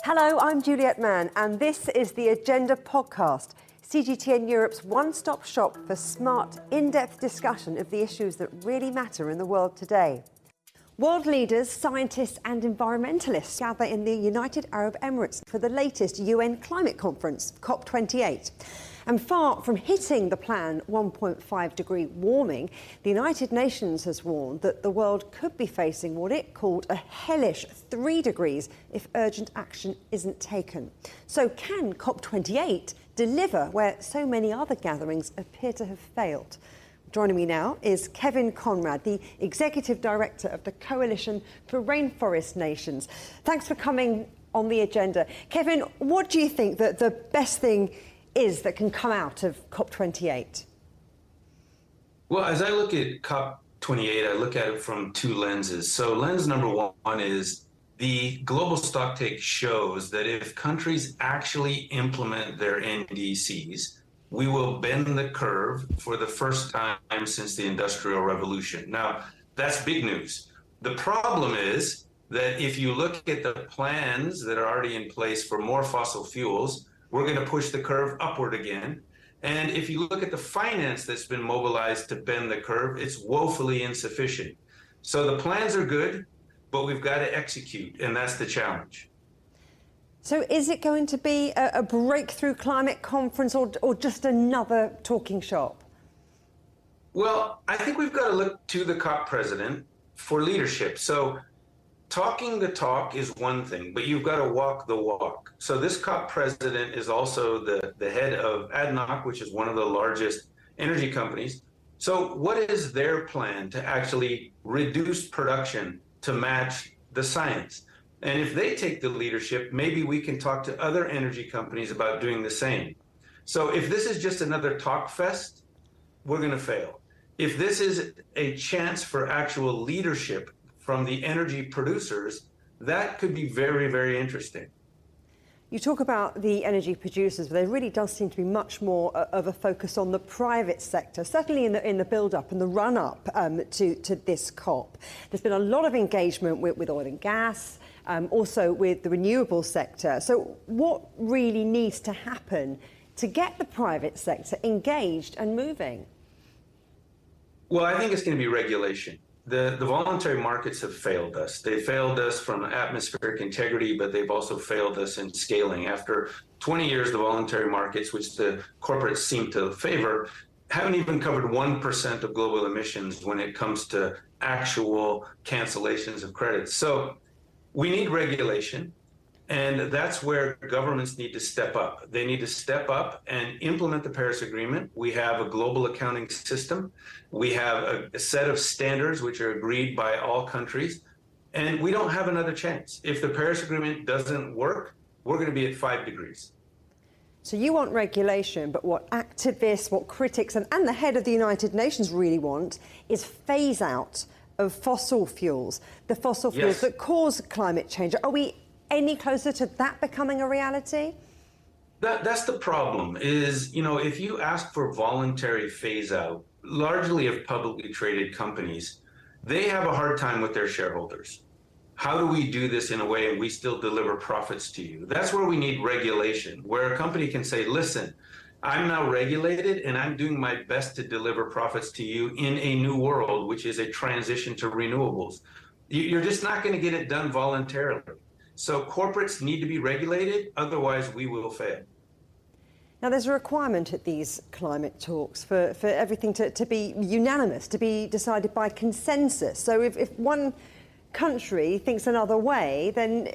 Hello, I'm Juliet Mann, and this is the Agenda podcast, CGTN Europe's one-stop shop for smart, in-depth discussion of the issues that really matter in the world today. World leaders, scientists and environmentalists gather in the United Arab Emirates for the latest UN climate conference, COP28. And far from hitting the planned 1.5-degree warming, the United Nations has warned that the world could be facing what it called a hellish 3 degrees if urgent action isn't taken. So can COP28 deliver where so many other gatherings appear to have failed? Joining me now is Kevin Conrad, the Executive Director of the Coalition for Rainforest Nations. Thanks for coming on the agenda. Kevin, what do you think that the best thing is that can come out of COP28? Well, as I look at COP28, I look at it from two lenses. So lens number one is the global stocktake shows that if countries actually implement their NDCs, we will bend the curve for the first time since the Industrial Revolution. Now, that's big news. The problem is that if you look at the plans that are already in place for more fossil fuels, we're going to push the curve upward again. And if you look at the finance that's been mobilized to bend the curve, it's woefully insufficient. So the plans are good, but we've got to execute, and that's the challenge. So is it going to be a breakthrough climate conference or just another talking shop? Well, I think we've got to look to the COP president for leadership. So talking the talk is one thing, but you've got to walk the walk. So this COP president is also the head of ADNOC, which is one of the largest energy companies. So what is their plan to actually reduce production to match the science? And if they take the leadership, maybe we can talk to other energy companies about doing the same. So if this is just another talk fest, we're going to fail. If this is a chance for actual leadership from the energy producers, that could be very, very interesting. You talk about the energy producers, but there really does seem to be much more of a focus on the private sector, certainly in the build-up and the run-up to this COP. There's been a lot of engagement with oil and gas, also with the renewable sector. So what really needs to happen to get the private sector engaged and moving? Well, I think it's going to be regulation. The voluntary markets have failed us. They failed us from atmospheric integrity, but they've also failed us in scaling. After 20 years, the voluntary markets, which the corporates seem to favor, haven't even covered 1% of global emissions when it comes to actual cancellations of credits. So we need regulation, and that's where governments need to step up. They need to step up and implement the Paris Agreement. We have a global accounting system. We have a set of standards which are agreed by all countries, and we don't have another chance. If the Paris Agreement doesn't work, we're going to be at 5 degrees. So you want regulation, but what activists, what critics, and the head of the United Nations really want is phase out of fossil fuels, the fossil fuels that cause climate change. Are we any closer to that becoming a reality? That's the problem is, if you ask for voluntary phase out, largely of publicly traded companies, they have a hard time with their shareholders. How do we do this in a way and we still deliver profits to you? That's where we need regulation, where a company can say, listen, I'm now regulated and I'm doing my best to deliver profits to you in a new world, which is a transition to renewables. You're just not going to get it done voluntarily. So corporates need to be regulated, otherwise we will fail. Now, there's a requirement at these climate talks for everything to be unanimous, to be decided by consensus. So if one country thinks another way, then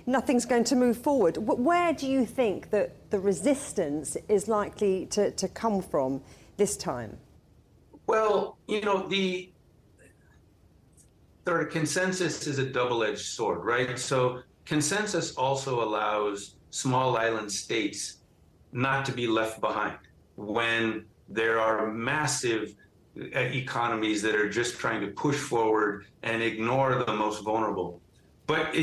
nothing's going to move forward. Where do you think that the resistance is likely to come from this time? Well, the sort of consensus is a double-edged sword, right? So consensus also allows small island states not to be left behind when there are massive economies that are just trying to push forward and ignore the most vulnerable. But,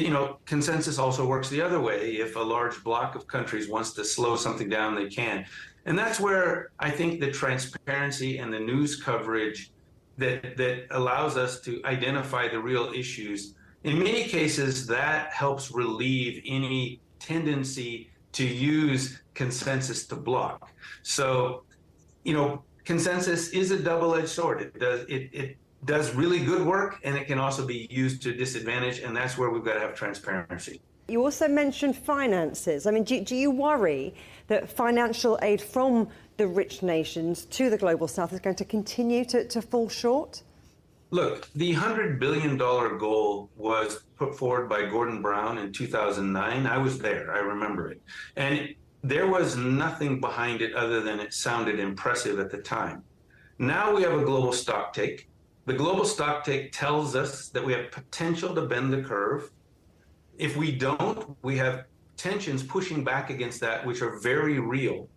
consensus also works the other way. If a large bloc of countries wants to slow something down, they can. And that's where I think the transparency and the news coverage that allows us to identify the real issues, in many cases, that helps relieve any tendency to use consensus to block. So, consensus is a double-edged sword. It does really good work, and it can also be used to disadvantage, and that's where we've got to have transparency. You also mentioned finances. I mean, do you worry that financial aid from the rich nations to the global south is going to continue to fall short? Look, the $100 billion goal was put forward by Gordon Brown in 2009. I was there. I remember it. And there was nothing behind it other than it sounded impressive at the time. Now we have a global stocktake. The global stocktake tells us that we have potential to bend the curve. If we don't, we have tensions pushing back against that, which are very real.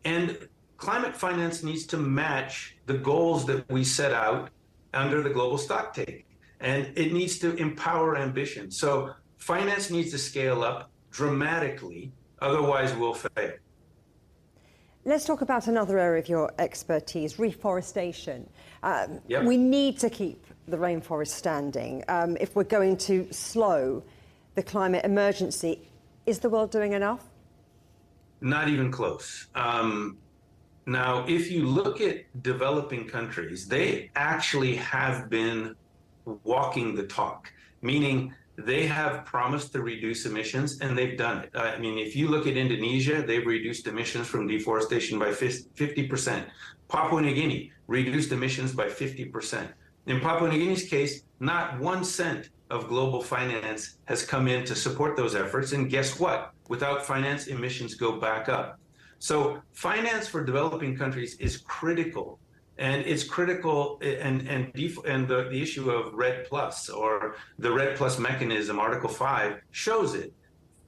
And climate finance needs to match the goals that we set out under the global stocktake. And it needs to empower ambition. So finance needs to scale up dramatically, otherwise we'll fail. Let's talk about another area of your expertise, reforestation. Yep. We need to keep the rainforest standing if we're going to slow the climate emergency. Is the world doing enough? Not even close. Now, if you look at developing countries, they actually have been walking the talk, meaning they have promised to reduce emissions, and they've done it. I mean, if you look at Indonesia, they've reduced emissions from deforestation by 50%. Papua New Guinea reduced emissions by 50%. In Papua New Guinea's case, not 1 cent of global finance has come in to support those efforts. And guess what? Without finance, emissions go back up. So finance for developing countries is critical. And it's critical, and the issue of REDD Plus, or the REDD Plus mechanism, Article 5, shows it.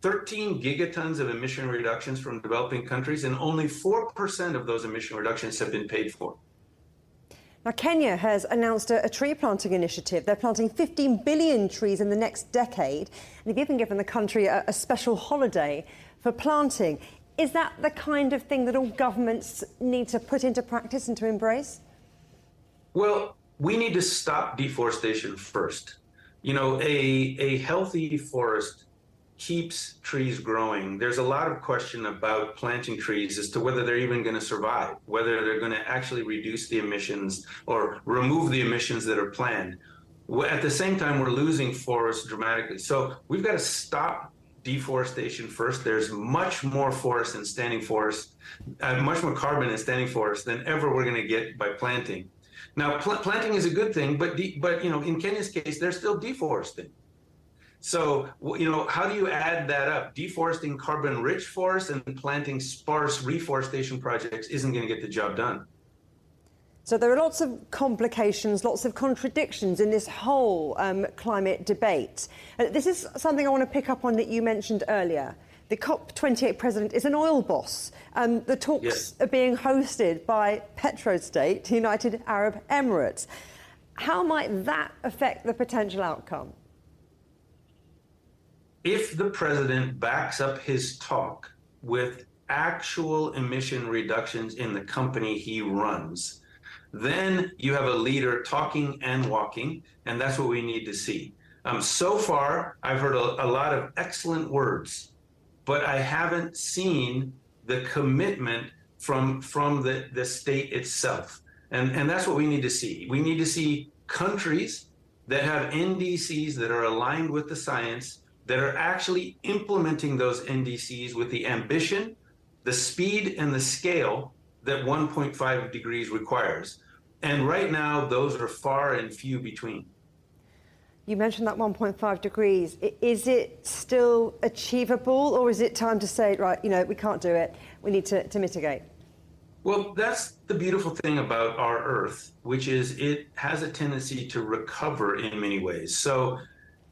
13 gigatons of emission reductions from developing countries, and only 4% of those emission reductions have been paid for. Now, Kenya has announced a tree planting initiative. They're planting 15 billion trees in the next decade, and they've even given the country a special holiday for planting. Is that the kind of thing that all governments need to put into practice and to embrace? Well, we need to stop deforestation first. A healthy forest keeps trees growing. There's a lot of question about planting trees as to whether they're even going to survive, whether they're going to actually reduce the emissions or remove the emissions that are planned. At the same time, we're losing forests dramatically. So we've got to stop deforestation first. There's much more forest in standing forest, much more carbon in standing forest than ever we're going to get by planting. Now, planting is a good thing, but in Kenya's case, they're still deforesting. So, how do you add that up? Deforesting carbon-rich forests and planting sparse reforestation projects isn't going to get the job done. So there are lots of complications, lots of contradictions in this whole climate debate. This is something I want to pick up on that you mentioned earlier. The COP28 president is an oil boss. The talks Yes. are being hosted by petrostate, United Arab Emirates. How might that affect the potential outcome? If the president backs up his talk with actual emission reductions in the company he runs, then you have a leader talking and walking, and that's what we need to see. So far, I've heard a lot of excellent words, but I haven't seen the commitment from the state itself. And that's what we need to see. We need to see countries that have NDCs that are aligned with the science, that are actually implementing those NDCs with the ambition, the speed, and the scale that 1.5 degrees requires. And right now, those are far and few between. You mentioned that 1.5 degrees. Is it still achievable, or is it time to say, right, we can't do it, we need to mitigate? Well, that's the beautiful thing about our Earth, which is it has a tendency to recover in many ways. So,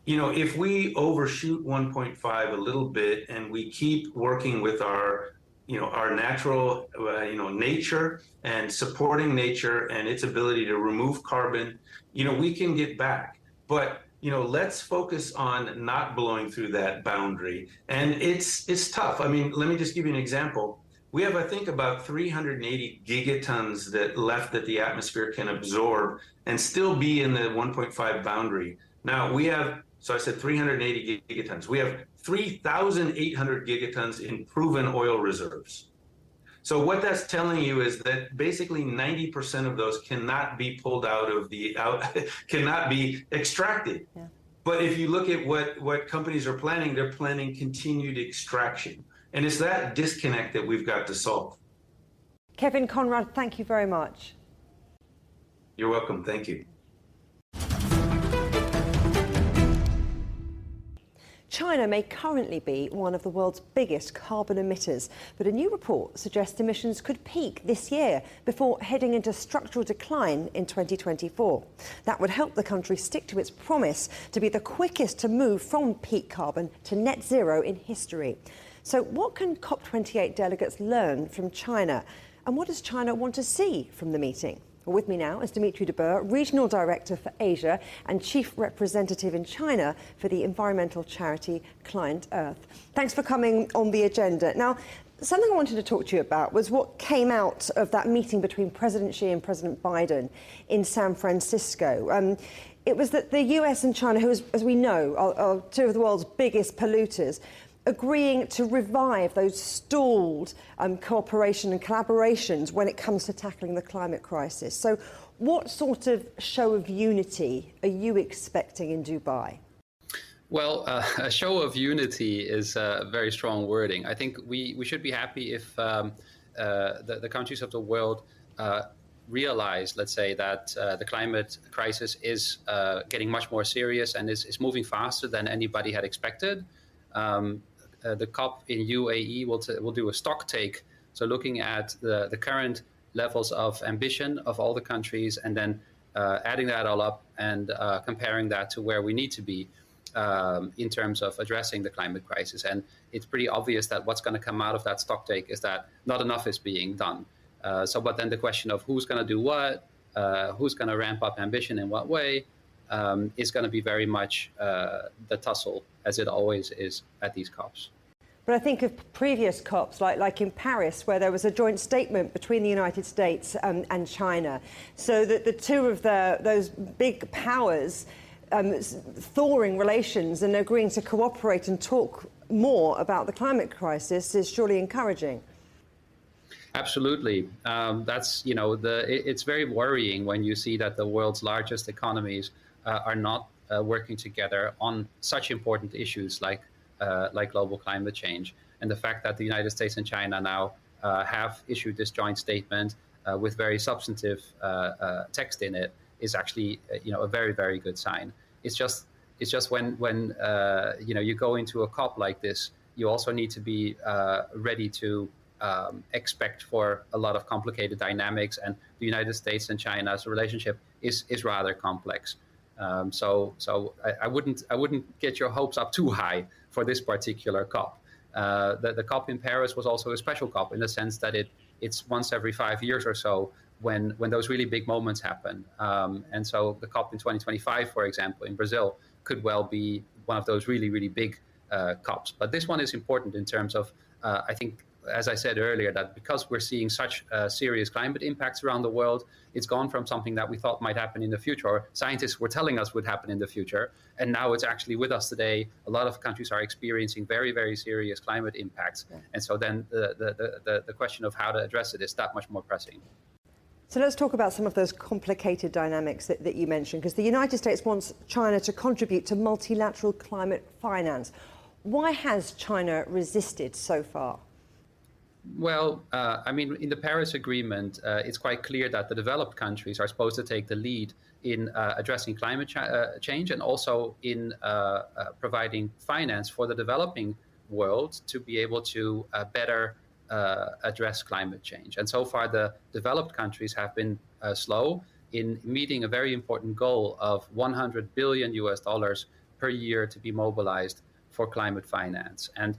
if we overshoot 1.5 a little bit and we keep working with our natural, nature and supporting nature and its ability to remove carbon, we can get back. But, let's focus on not blowing through that boundary. And it's tough. I mean, let me just give you an example. We have, I think, about 380 gigatons that the atmosphere can absorb and still be in the 1.5 boundary. Now, we have So I said 380 gigatons. We have 3,800 gigatons in proven oil reserves. So what that's telling you is that basically 90% of those cannot be pulled cannot be extracted. Yeah. But if you look at what companies are planning, they're planning continued extraction. And it's that disconnect that we've got to solve. Kevin Conrad, thank you very much. You're welcome. Thank you. China may currently be one of the world's biggest carbon emitters, but a new report suggests emissions could peak this year before heading into structural decline in 2024. That would help the country stick to its promise to be the quickest to move from peak carbon to net zero in history. So what can COP28 delegates learn from China? And what does China want to see from the meeting? Well, with me now is Dimitri de Boer, Regional Director for Asia and Chief Representative in China for the environmental charity ClimateEarth. Thanks for coming on the agenda. Now, something I wanted to talk to you about was what came out of that meeting between President Xi and President Biden in San Francisco. It was that the US and China, who, as we know, are two of the world's biggest polluters, agreeing to revive those stalled cooperation and collaborations when it comes to tackling the climate crisis. So what sort of show of unity are you expecting in Dubai? Well, a show of unity is very strong wording. I think we should be happy if the countries of the world realize, let's say, that the climate crisis is getting much more serious and is moving faster than anybody had expected. The COP in UAE will do a stock take, so looking at the current levels of ambition of all the countries and then adding that all up and comparing that to where we need to be in terms of addressing the climate crisis. And it's pretty obvious that what's going to come out of that stock take is that not enough is being done. But then the question of who's going to do what, who's going to ramp up ambition in what way, is going to be very much the tussle, as it always is at these COPs. But I think of previous COPs, like in Paris, where there was a joint statement between the United States and China, so that the two of those big powers thawing relations and agreeing to cooperate and talk more about the climate crisis is surely encouraging. Absolutely. It's very worrying when you see that the world's largest economies are not working together on such important issues like global climate change. And the fact that the United States and China now have issued this joint statement with very substantive text in it is actually a very, very good sign. It's just when you go into a COP like this, you also need to be ready to expect for a lot of complicated dynamics, and the United States and China's relationship is rather complex. So I wouldn't get your hopes up too high for this particular COP. The COP in Paris was also a special COP in the sense that it's once every 5 years or so when those really big moments happen. And so the COP in 2025, for example, in Brazil, could well be one of those really, really big COPs. But this one is important in terms of, I think, as I said earlier, that because we're seeing such serious climate impacts around the world, it's gone from something that we thought might happen in the future, or scientists were telling us would happen in the future, and now it's actually with us today. A lot of countries are experiencing very, very serious climate impacts. Yeah. And so then the question of how to address it is that much more pressing. So let's talk about some of those complicated dynamics that you mentioned, because the United States wants China to contribute to multilateral climate finance. Why has China resisted so far? Well, in the Paris Agreement, it's quite clear that the developed countries are supposed to take the lead in addressing climate change and also in providing finance for the developing world to be able to better address climate change. And so far, the developed countries have been slow in meeting a very important goal of $100 billion per year to be mobilized for climate finance. And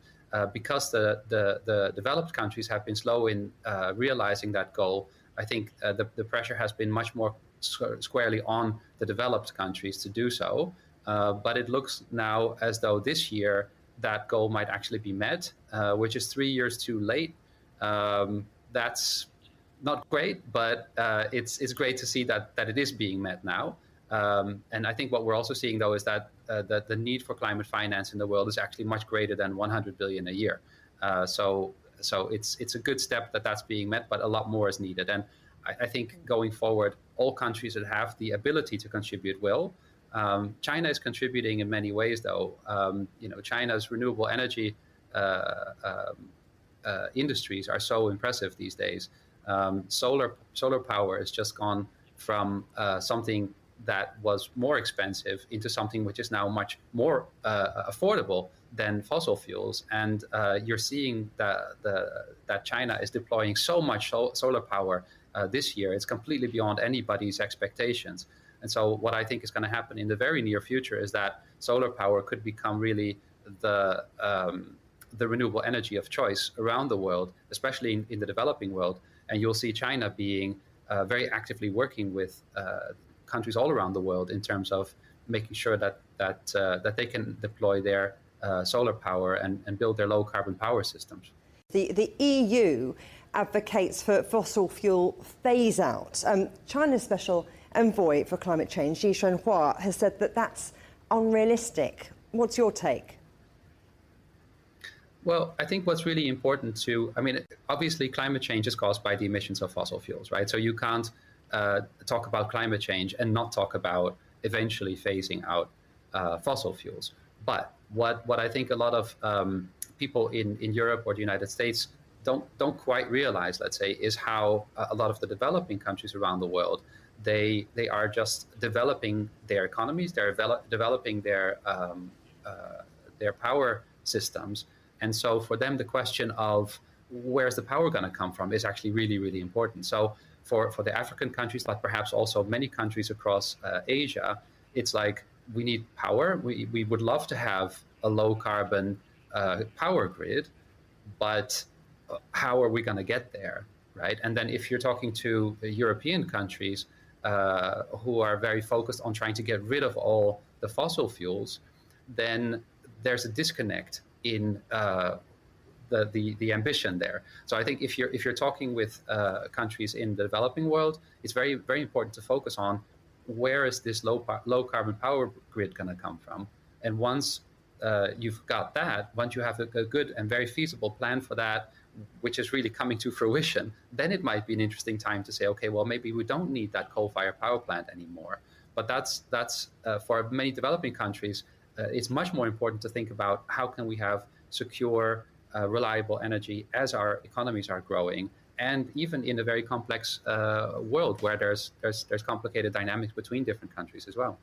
because the developed countries have been slow in realizing that goal, I think the pressure has been much more squarely on the developed countries to do so. But it looks now as though this year that goal might actually be met, which is 3 years too late. That's not great, but it's great to see that it is being met now. And I think what we're also seeing, though, is that the need for climate finance in the world is actually much greater than 100 billion a year. So it's a good step that that's being met, but a lot more is needed. And I think going forward, all countries that have the ability to contribute will. China is contributing in many ways, though. China's renewable energy industries are so impressive these days. Solar power has just gone from something that was more expensive into something which is now much more affordable than fossil fuels. And you're seeing that China is deploying so much solar power this year. It's completely beyond anybody's expectations. And so what I think is going to happen in the very near future is that solar power could become really the renewable energy of choice around the world, especially in the developing world. And you'll see China being very actively working with countries all around the world in terms of making sure that they can deploy their solar power and build their low carbon power systems. The EU advocates for fossil fuel phase out. China's special envoy for climate change, Xi Shenhua, has said that that's unrealistic. What's your take? Well, I think what's really important obviously climate change is caused by the emissions of fossil fuels, right? So you can't talk about climate change and not talk about eventually phasing out fossil fuels. But what I think a lot of people in Europe or the United States don't quite realize, let's say, is how a lot of the developing countries around the world, they are just developing their economies, they're developing their power systems. And so for them, the question of where's the power going to come from is actually really, really important. So for the African countries, but perhaps also many countries across Asia, it's like we need power. We would love to have a low carbon power grid, but how are we going to get there, right? And then if you're talking to European countries who are very focused on trying to get rid of all the fossil fuels, then there's a disconnect in the ambition there. So I think if you're talking with countries in the developing world, it's very, very important to focus on where is this low carbon power grid going to come from. And once you've got that, once you have a good and very feasible plan for that, which is really coming to fruition, then it might be an interesting time to say, okay, well, maybe we don't need that coal-fired power plant anymore. But that's for many developing countries, it's much more important to think about how can we have secure, reliable energy as our economies are growing, and even in a very complex world where there's complicated dynamics between different countries as well.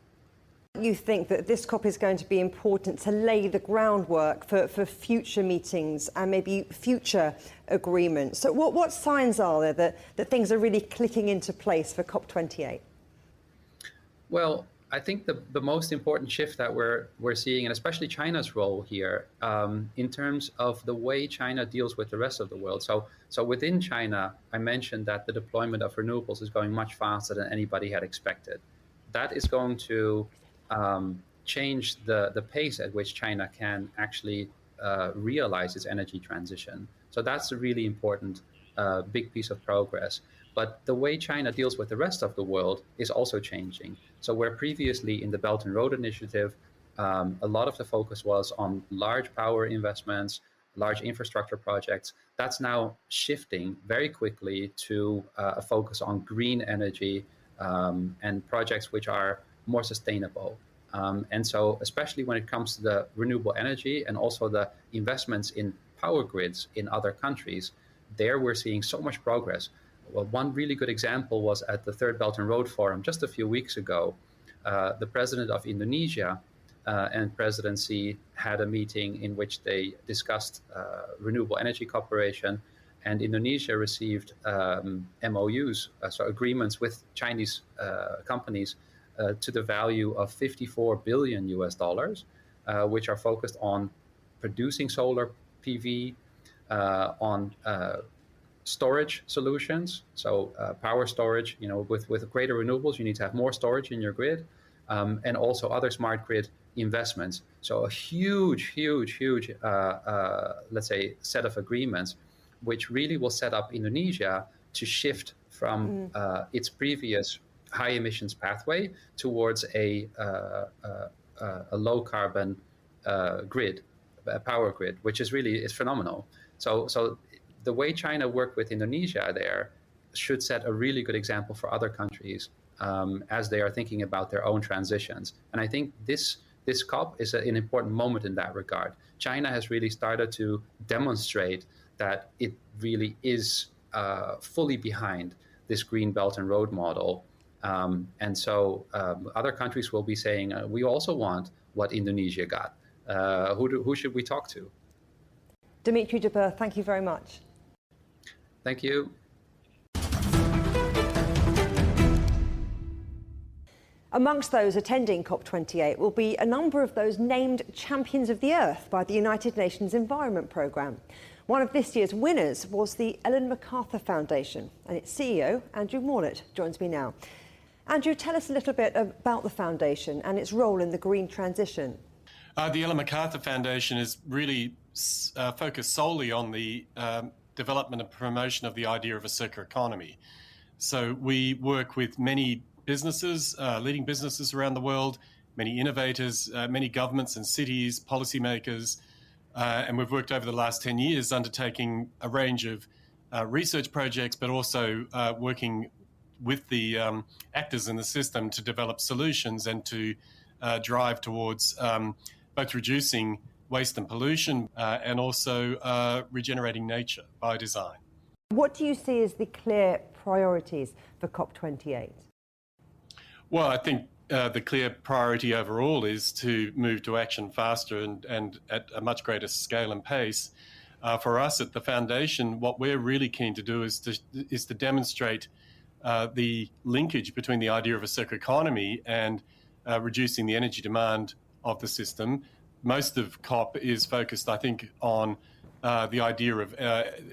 You think that this COP is going to be important to lay the groundwork for future meetings and maybe future agreements. So what signs are there that things are really clicking into place for COP28? Well, I think the most important shift that we're seeing, and especially China's role here, in terms of the way China deals with the rest of the world. So within China, I mentioned that the deployment of renewables is going much faster than anybody had expected. That is going to change the pace at which China can actually realize its energy transition. So that's a really important big piece of progress. But the way China deals with the rest of the world is also changing. So where previously in the Belt and Road Initiative, a lot of the focus was on large power investments, large infrastructure projects, that's now shifting very quickly to a focus on green energy and projects which are more sustainable. And so especially when it comes to the renewable energy and also the investments in power grids in other countries, there we're seeing so much progress. Well, one really good example was at the Third Belt and Road Forum just a few weeks ago. The president of Indonesia and President Xi had a meeting in which they discussed renewable energy cooperation, and Indonesia received MOUs, so agreements with Chinese companies to the value of $54 billion US, which are focused on producing solar PV, on storage solutions, so power storage. With greater renewables, you need to have more storage in your grid, and also other smart grid investments. So a huge, let's say, set of agreements, which really will set up Indonesia to shift from its previous high emissions pathway towards a a low carbon grid, a power grid, which is phenomenal. So the way China worked with Indonesia there should set a really good example for other countries as they are thinking about their own transitions. And I think this COP is an important moment in that regard. China has really started to demonstrate that it really is fully behind this Green Belt and Road model. And so other countries will be saying, we also want what Indonesia got. Who should we talk to? Dimitri de Boer, thank you very much. Thank you. Amongst those attending COP28 will be a number of those named Champions of the Earth by the United Nations Environment Programme. One of this year's winners was the Ellen MacArthur Foundation, and its CEO, Andrew Morlet, joins me now. Andrew, tell us a little bit about the foundation and its role in the green transition. The Ellen MacArthur Foundation is really focused solely on the development and promotion of the idea of a circular economy. So we work with many businesses, leading businesses around the world, many innovators, many governments and cities, policymakers, and we've worked over the last 10 years undertaking a range of research projects, but also working with the actors in the system to develop solutions and to drive towards both reducing waste and pollution and also regenerating nature by design. What do you see as the clear priorities for COP28? Well, I think the clear priority overall is to move to action faster and at a much greater scale and pace. For us at the Foundation, what we're really keen to do is to demonstrate the linkage between the idea of a circular economy and reducing the energy demand of the system. Most of COP is focused, I think, on the idea of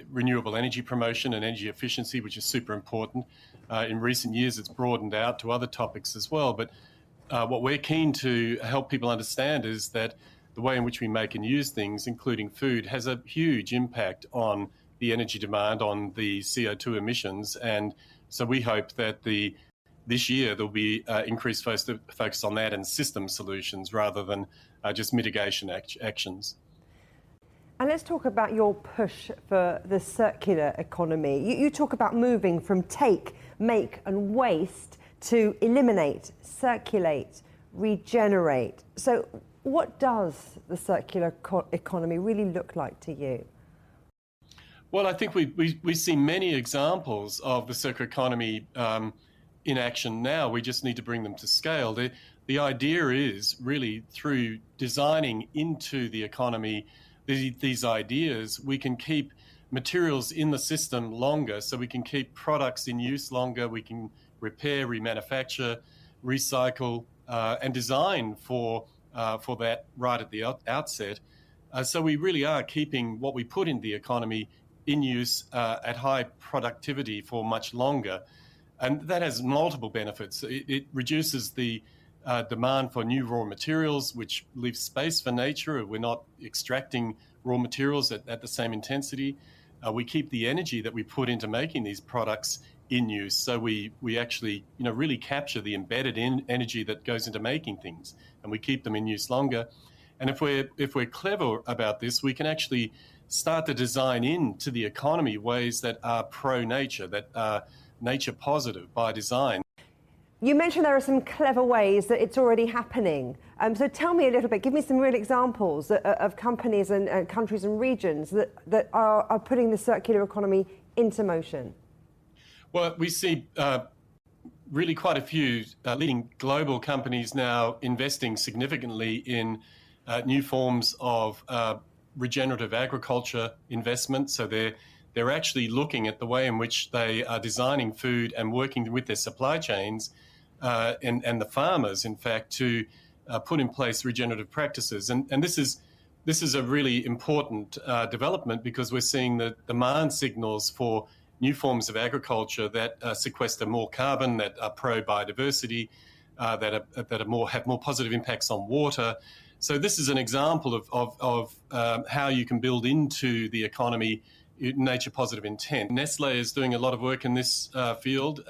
renewable energy promotion and energy efficiency, which is super important. In recent years, it's broadened out to other topics as well. But what we're keen to help people understand is that the way in which we make and use things, including food, has a huge impact on the energy demand, on the CO2 emissions. And so we hope that this year there'll be increased focus on that and system solutions rather than just mitigation actions. And let's talk about your push for the circular economy. You talk about moving from take, make and waste to eliminate, circulate, regenerate. So what does the circular economy really look like to you? Well, I think we see many examples of the circular economy in action now. We just need to bring them to scale. The idea is really through designing into the economy these ideas, we can keep materials in the system longer, so we can keep products in use longer, we can repair, remanufacture, recycle, and design for that right at the outset. So we really are keeping what we put in the economy in use at high productivity for much longer. And that has multiple benefits. It reduces the demand for new raw materials, which leaves space for nature. We're not extracting raw materials at the same intensity. We keep the energy that we put into making these products in use. So we actually really capture the embedded energy that goes into making things, and we keep them in use longer. And if we're clever about this, we can actually start to design into the economy ways that are pro-nature, that are nature positive by design. You mentioned there are some clever ways that it's already happening. So tell me a little bit, give me some real examples of companies and countries and regions that are putting the circular economy into motion. Well, we see really quite a few leading global companies now investing significantly in new forms of regenerative agriculture investment. So they're actually looking at the way in which they are designing food and working with their supply chains and the farmers, in fact, to put in place regenerative practices. And this is a really important development, because we're seeing the demand signals for new forms of agriculture that sequester more carbon, that are pro-biodiversity, that have more positive impacts on water. So this is an example of how you can build into the economy nature positive intent. Nestle is doing a lot of work in this field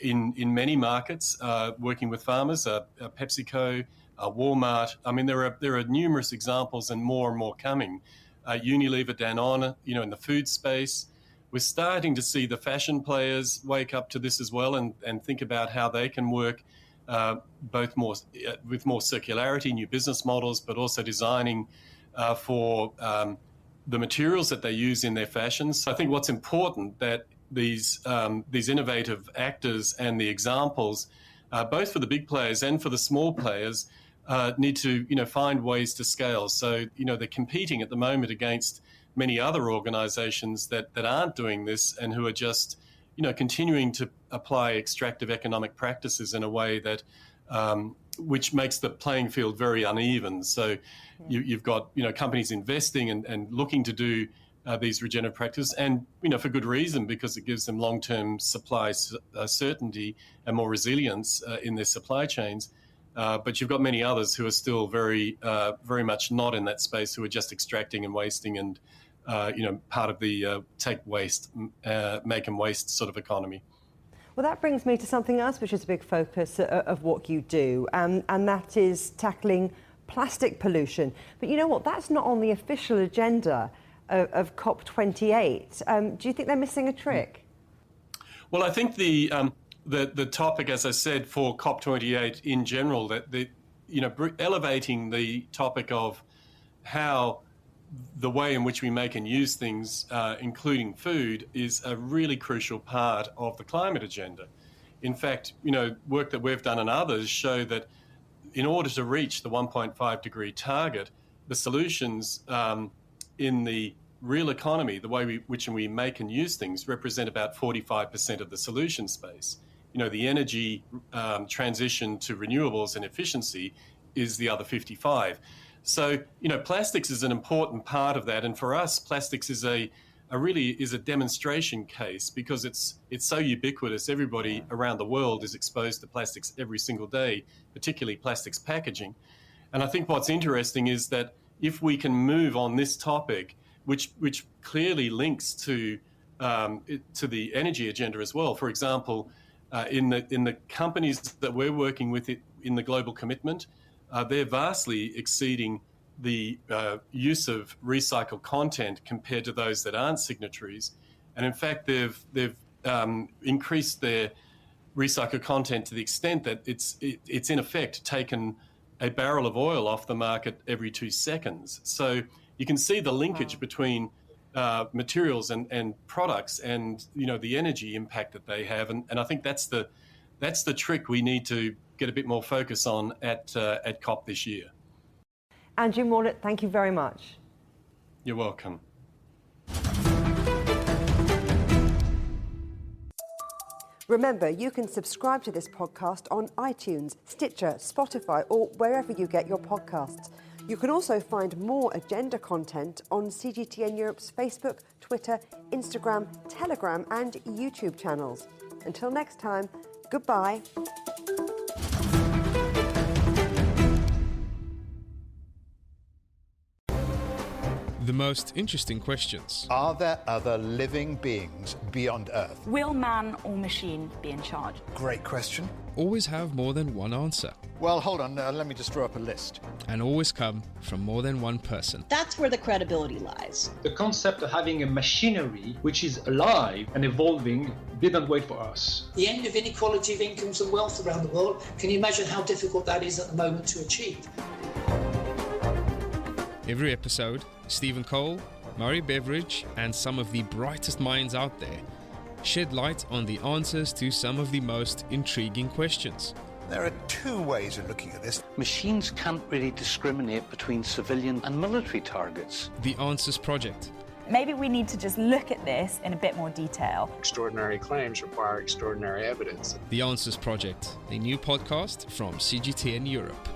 in many markets, working with farmers. PepsiCo, Walmart. I mean, there are numerous examples and more coming. Unilever, Danone, in the food space. We're starting to see the fashion players wake up to this as well and think about how they can work both with more circularity, new business models, but also designing for the materials that they use in their fashions. So I think what's important that these innovative actors and the examples, both for the big players and for the small players, need to find ways to scale. So they're competing at the moment against many other organisations that aren't doing this and who are just continuing to apply extractive economic practices in a way that which makes the playing field very uneven. So you've got companies investing and looking to do these regenerative practices, and for good reason, because it gives them long-term supply certainty and more resilience in their supply chains. But you've got many others who are still very much not in that space, who are just extracting and wasting and part of the take waste, make and waste sort of economy. Well, that brings me to something else which is a big focus of what you do, and that is tackling plastic pollution. But you know what? That's not on the official agenda of COP28. Do you think they're missing a trick? Well, I think the topic, as I said, for COP28 in general, that elevating the topic of how the way in which we make and use things, including food, is a really crucial part of the climate agenda. In fact, work that we've done and others show that in order to reach the 1.5 degree target, the solutions in the real economy, the way which we make and use things, represent about 45% of the solution space. The energy transition to renewables and efficiency is the other 55. So, plastics is an important part of that. And for us, plastics is a demonstration case because it's so ubiquitous. Everybody around the world is exposed to plastics every single day, particularly plastics packaging. And I think what's interesting is that if we can move on this topic, which clearly links to the energy agenda as well. For example, in the companies that we're working with in the global commitment, they're vastly exceeding the use of recycled content compared to those that aren't signatories. And in fact, they've increased their recycled content to the extent that it's in effect taken a barrel of oil off the market every 2 seconds. So you can see the linkage between materials and products and the energy impact that they have. And I think that's the trick we need to get a bit more focus on at COP this year. Andrew Morlet, thank you very much. You're welcome. Remember, you can subscribe to this podcast on iTunes, Stitcher, Spotify, or wherever you get your podcasts. You can also find more agenda content on CGTN Europe's Facebook, Twitter, Instagram, Telegram, and YouTube channels. Until next time, goodbye. The most interesting questions. Are there other living beings beyond Earth? Will man or machine be in charge? Great question. Always have more than one answer. Well, hold on, let me just draw up a list. And always come from more than one person. That's where the credibility lies. The concept of having a machinery which is alive and evolving didn't wait for us. The end of inequality of incomes and wealth around the world, can you imagine how difficult that is at the moment to achieve? Every episode, Stephen Cole, Murray Beveridge, and some of the brightest minds out there shed light on the answers to some of the most intriguing questions. There are two ways of looking at this. Machines can't really discriminate between civilian and military targets. The Answers Project. Maybe we need to just look at this in a bit more detail. Extraordinary claims require extraordinary evidence. The Answers Project, a new podcast from CGTN Europe.